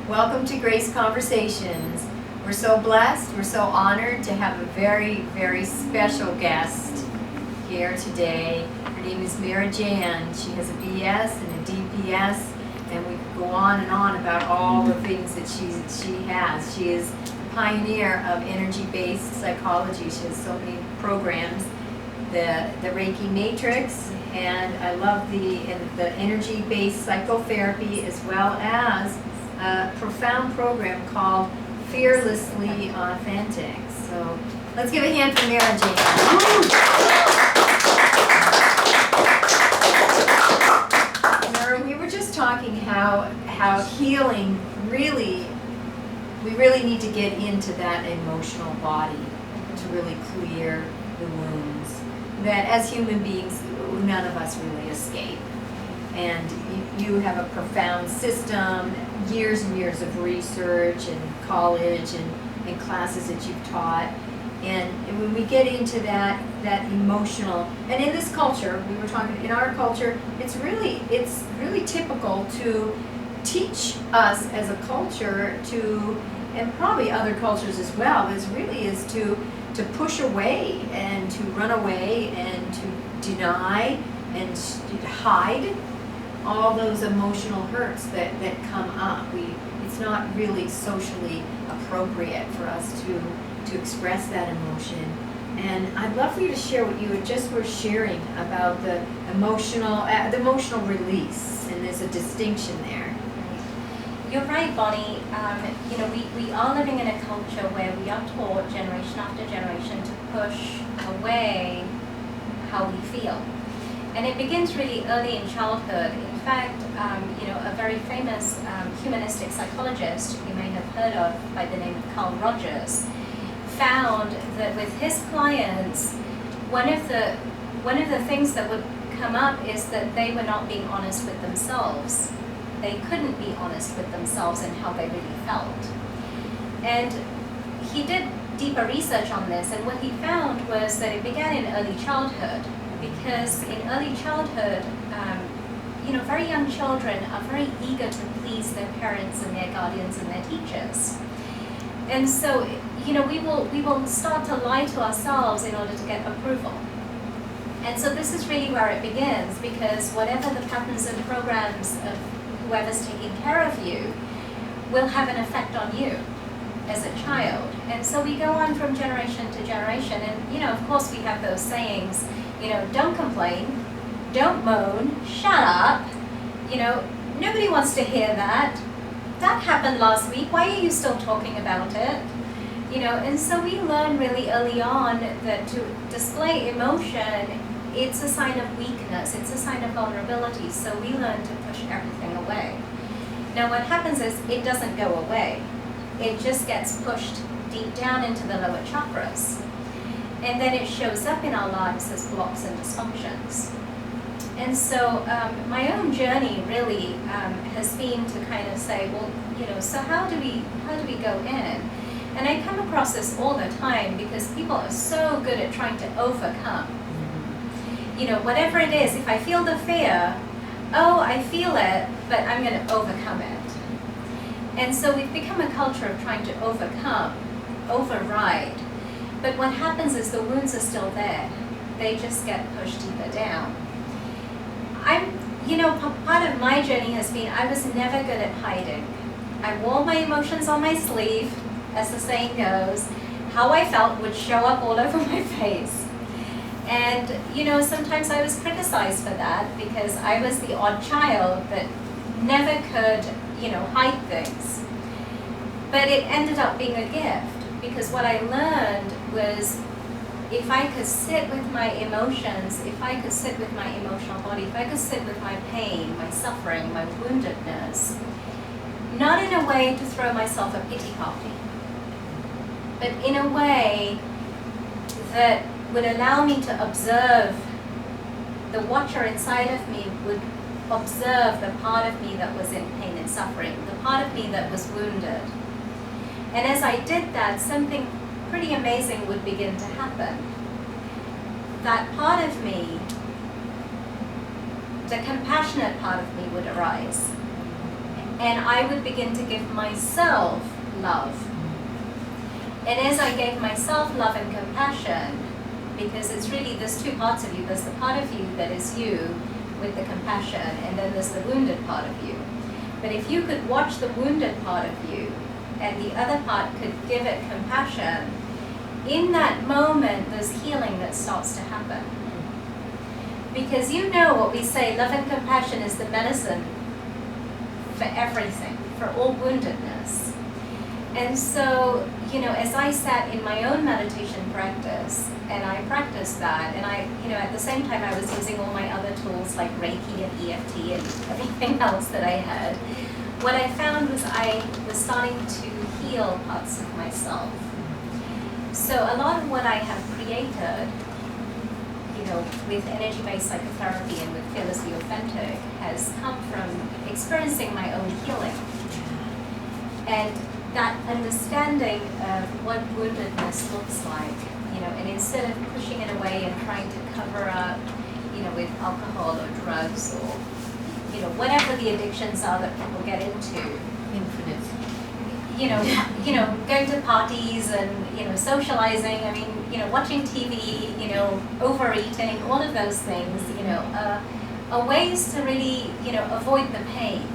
Welcome to Grace Conversations. We're so blessed, we're so honored to have a very, very special guest here today. Her name is Meera Jain. She has a BS and a DPS, and we could go on and on about all the things that she has. She is a pioneer of energy-based psychology. She has so many programs, the Reiki Matrix, and I love the energy-based psychotherapy, as well as a profound program called Fearlessly Authentic. So let's give a hand for Meera Jain. Meera, we were just talking how healing really, we really need to get into that emotional body to really clear the wounds that as human beings none of us really escape. And you have a profound system, years and years of research and college and classes that you've taught. And when we get into that emotional, and in this culture, we were talking, in our culture, it's really typical to teach us as a culture to, and probably other cultures as well, is to push away and to run away and to deny and to hide all those emotional hurts that come up. It's not really socially appropriate for us to express that emotion. And I'd love for you to share what you just were sharing about the emotional release, and there's a distinction there. You're right, Bonnie. We are living in a culture where we are taught generation after generation to push away how we feel. And it begins really early in childhood. In fact, a very famous humanistic psychologist you may have heard of by the name of Carl Rogers found that with his clients, one of the things that would come up is that they were not being honest with themselves. They couldn't be honest with themselves and how they really felt. And he did deeper research on this, and what he found was that it began in early childhood, because in early childhood, very young children are very eager to please their parents and their guardians and their teachers. And so, we will start to lie to ourselves in order to get approval. And so this is really where it begins, because whatever the patterns and programs of whoever's taking care of you will have an effect on you as a child. And so we go on from generation to generation, and of course we have those sayings, don't complain, don't moan, shut up, nobody wants to hear that. That happened last week, why are you still talking about it? And so we learn really early on that to display emotion, it's a sign of weakness, it's a sign of vulnerability, so we learn to push everything away. Now what happens is it doesn't go away. It just gets pushed deep down into the lower chakras. And then it shows up in our lives as blocks and dysfunctions. And so my own journey really has been to kind of say, well, so how do we go in? And I come across this all the time because people are so good at trying to overcome. Whatever it is, if I feel the fear, I feel it, but I'm going to overcome it. And so we've become a culture of trying to overcome, override. But what happens is the wounds are still there. They just get pushed deeper down. Part of my journey has been I was never good at hiding. I wore my emotions on my sleeve, as the saying goes. How I felt would show up all over my face. And, sometimes I was criticized for that because I was the odd child that never could, hide things. But it ended up being a gift, because what I learned was if I could sit with my emotions, if I could sit with my emotional body, if I could sit with my pain, my suffering, my woundedness, not in a way to throw myself a pity party, but in a way that would allow me to observe, the watcher inside of me would observe the part of me that was in pain and suffering, the part of me that was wounded. And as I did that, something pretty amazing would begin to happen. That part of me, the compassionate part of me would arise. and I would begin to give myself love. And as I gave myself love and compassion, because it's really, there's two parts of you. There's the part of you that is you with the compassion, and then there's the wounded part of you. But if you could watch the wounded part of you, and the other part could give it compassion, in that moment there's healing that starts to happen. Because you know what we say, love and compassion is the medicine for everything, for all woundedness. And so, you know, as I sat in my own meditation practice, and I practiced that, and I, you know, at the same time I was using all my other tools like Reiki and EFT and everything else that I had, what I found was I was starting to heal parts of myself. So a lot of what I have created, you know, with energy-based psychotherapy and with Fearlessly Authentic has come from experiencing my own healing. And that understanding of what woundedness looks like, you know, and instead of pushing it away and trying to cover up, you know, with alcohol or drugs or, you know, whatever the addictions are that people get into. Infinite. You know, going to parties and, you know, socializing, I mean, you know, watching TV, you know, overeating, all of those things, you know, are ways to really, you know, avoid the pain,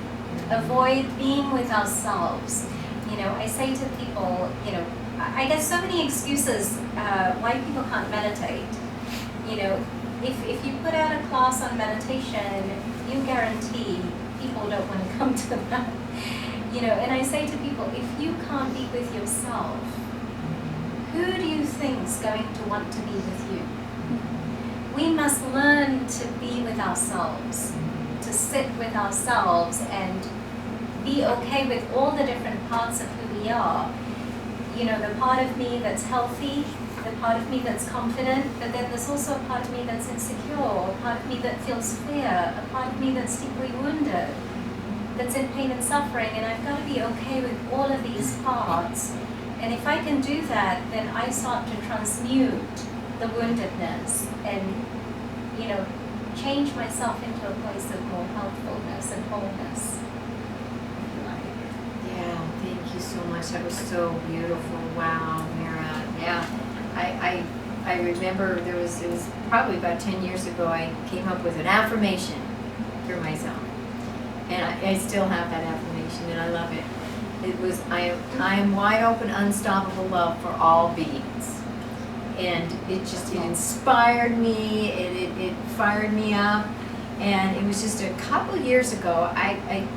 avoid being with ourselves. You know, I say to people, you know, I get so many excuses why people can't meditate. You know, if you put out a class on meditation, you guarantee people don't want to come to that. You know, and I say to people, if you can't be with yourself, who do you think's going to want to be with you? We must learn to be with ourselves, to sit with ourselves and be okay with all the different parts of who we are. You know, the part of me that's healthy, the part of me that's confident, but then there's also a part of me that's insecure, a part of me that feels fear, a part of me that's deeply wounded, that's in pain and suffering, and I've got to be okay with all of these parts. And if I can do that, then I start to transmute the woundedness and, you know, change myself into a place of more healthfulness and wholeness. Yeah, thank you so much. That was so beautiful. Wow, Meera. Yeah, I remember it was probably about 10 years ago, I came up with an affirmation for myself. And I still have that affirmation, and I love it. It was, I am wide open, unstoppable love for all beings. And it inspired me, it fired me up. And it was just a couple years ago, I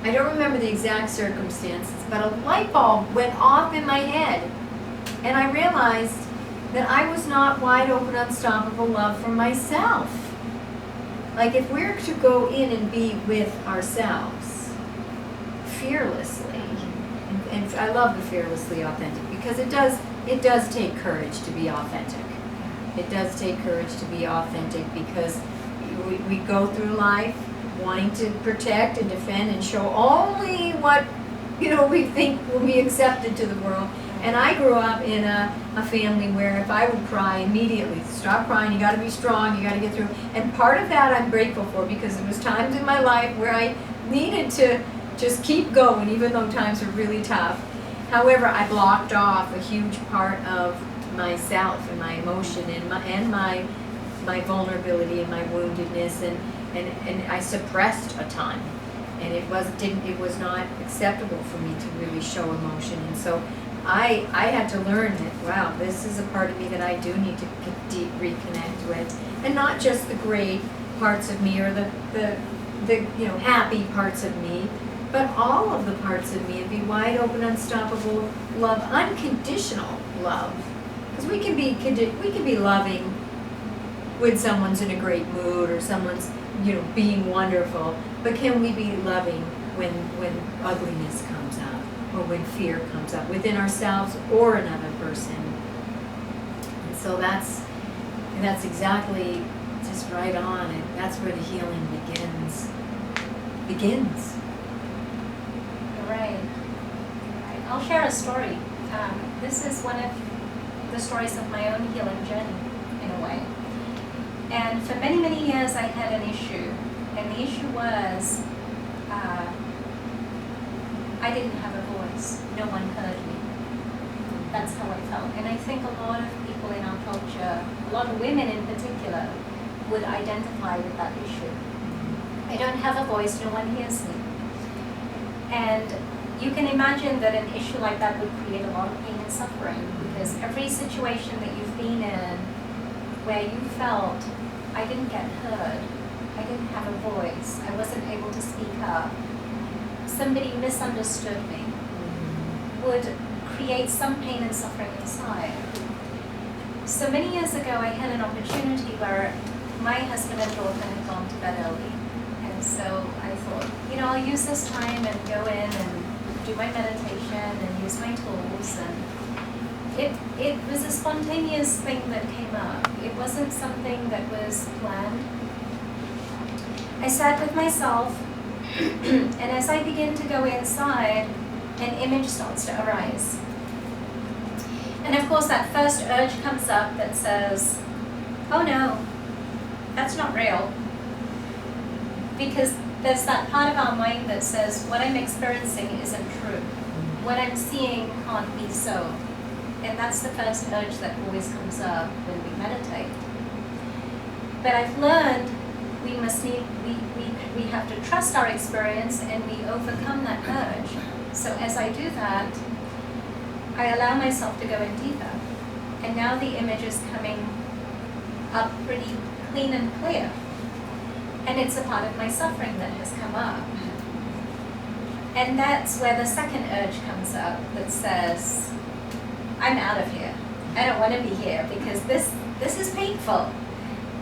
don't remember the exact circumstances, but a light bulb went off in my head. And I realized that I was not wide open, unstoppable love for myself. Like if we're to go in and be with ourselves fearlessly, and I love the fearlessly authentic because it does take courage to be authentic. It does take courage to be authentic because we go through life wanting to protect and defend and show only what, you know, we think will be accepted to the world. And I grew up in a family where if I would cry immediately, stop crying, you gotta be strong, you gotta get through. And part of that I'm grateful for because there was times in my life where I needed to just keep going even though times were really tough. However, I blocked off a huge part of myself and my emotion and my vulnerability and my woundedness and I suppressed a ton. And it was not acceptable for me to really show emotion. And so I had to learn that, wow, this is a part of me that I do need to reconnect with. And not just the great parts of me or the you know, happy parts of me, but all of the parts of me and be wide open, unstoppable love, unconditional love. Because we can be loving when someone's in a great mood or someone's, you know, being wonderful, but can we be loving when ugliness comes up? Or when fear comes up within ourselves or another person. And so that's exactly just right on, and that's where the healing begins. Right. I'll share a story. This is one of the stories of my own healing journey, in a way. And for many, many years I had an issue. And the issue was I didn't have a voice. No one heard me. That's how I felt. And I think a lot of people in our culture, a lot of women in particular, would identify with that issue. I don't have a voice, no one hears me. And you can imagine that an issue like that would create a lot of pain and suffering, because every situation that you've been in where you felt, I didn't get heard, I didn't have a voice, I wasn't able to speak up, somebody misunderstood me, would create some pain and suffering inside. So many years ago, I had an opportunity where my husband and daughter had gone to bed early. And so I thought, I'll use this time and go in and do my meditation and use my tools. And it was a spontaneous thing that came up. It wasn't something that was planned. I sat with myself, and as I begin to go inside, an image starts to arise. And of course that first urge comes up that says, oh no, that's not real. Because there's that part of our mind that says, what I'm experiencing isn't true. What I'm seeing can't be so. And that's the first urge that always comes up when we meditate. But I've learned we have to trust our experience and we overcome that urge. So as I do that, I allow myself to go in deeper. And now the image is coming up pretty clean and clear. And it's a part of my suffering that has come up. And that's where the second urge comes up that says, I'm out of here. I don't want to be here because this is painful.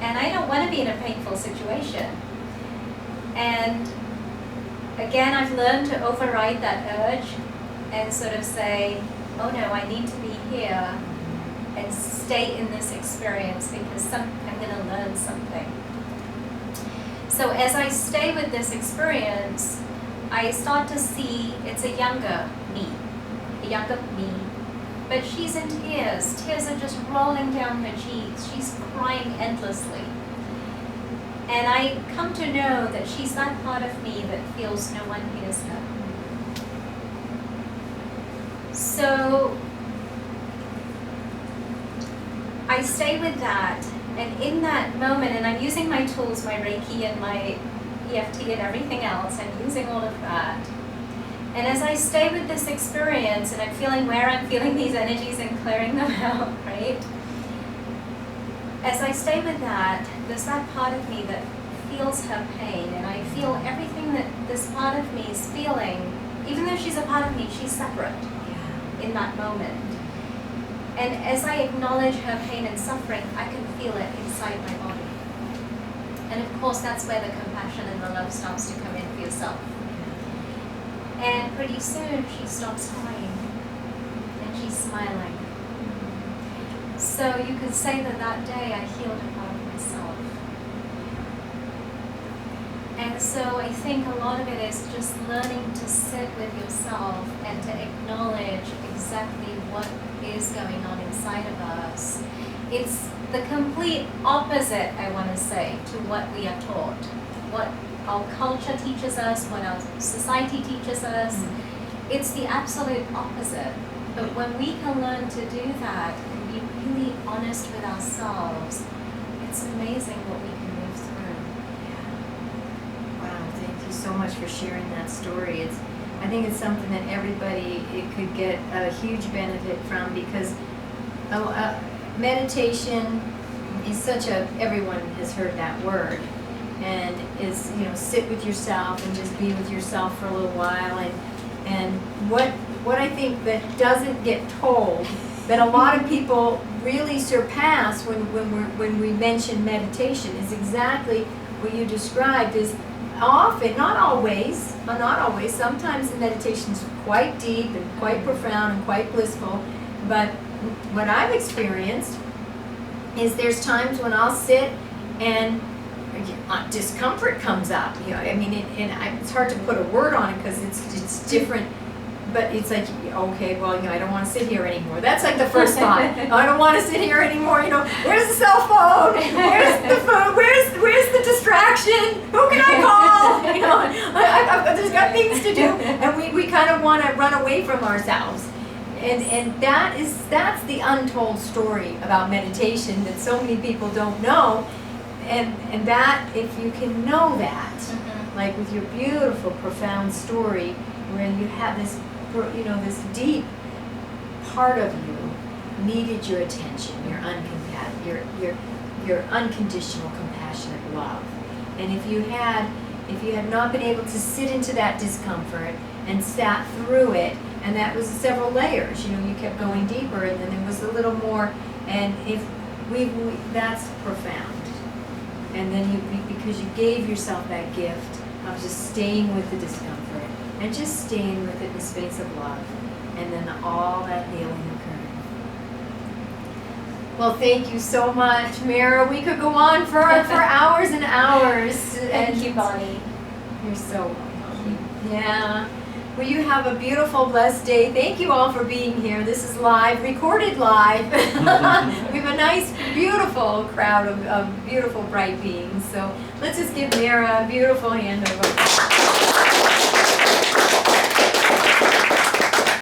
And I don't want to be in a painful situation. And again, I've learned to override that urge and sort of say, oh no, I need to be here and stay in this experience because I'm going to learn something. So as I stay with this experience, I start to see it's a younger me, but she's in tears. Tears are just rolling down her cheeks. She's crying endlessly. And I come to know that she's that part of me that feels no one hears her. So I stay with that, and in that moment, and I'm using my tools, my Reiki and my EFT and everything else, I'm using all of that. And as I stay with this experience, and I'm feeling where I'm feeling these energies and clearing them out, right? As I stay with that, there's that part of me that feels her pain, and I feel everything that this part of me is feeling. Even though she's a part of me, she's separate in that moment. And as I acknowledge her pain and suffering, I can feel it inside my body. And of course, that's where the compassion and the love starts to come in for yourself. And pretty soon, she stops crying, and she's smiling. So you could say that that day I healed a part of myself. And so I think a lot of it is just learning to sit with yourself and to acknowledge exactly what is going on inside of us. It's the complete opposite, I want to say, to what we are taught. What our culture teaches us, what our society teaches us. It's the absolute opposite. But when we can learn to do that and be really honest with ourselves, it's amazing what we can move through. Wow, thank you so much for sharing that story. I think it's something that everybody could get a huge benefit from, because meditation is such everyone has heard that word, and is, sit with yourself and just be with yourself for a little while. And what I think that doesn't get told, that a lot of people really surpass when we mention meditation, is exactly what you described. Is often, not always, sometimes the meditation's quite deep and quite profound and quite blissful, but what I've experienced is there's times when I'll sit and discomfort comes up. It's hard to put a word on it because it's different but it's like, okay, well, I don't want to sit here anymore. That's like the first thought. I don't want to sit here anymore. Where's the cell phone? Where's the phone? Where's the distraction? Who can I call? I've just got things to do, and we kind of want to run away from ourselves. And that's the untold story about meditation that so many people don't know. And that, if you can know that, like with your beautiful, profound story, where you have this, this deep part of you needed your attention, your unconditional, compassionate love. And if you had not been able to sit into that discomfort and sat through it, and that was several layers, you kept going deeper, and then there was a little more, and if that's profound. And then because you gave yourself that gift of just staying with the discomfort and just staying with it in the space of love, and then all that healing occurred. Well, thank you so much, Meera. We could go on for hours and hours. Thank you, Bonnie. You're so welcome. Yeah. Well, you have a beautiful, blessed day. Thank you all for being here. This is live, recorded live. We have a nice, beautiful crowd of beautiful, bright beings. So let's just give Meera a beautiful hand of applause.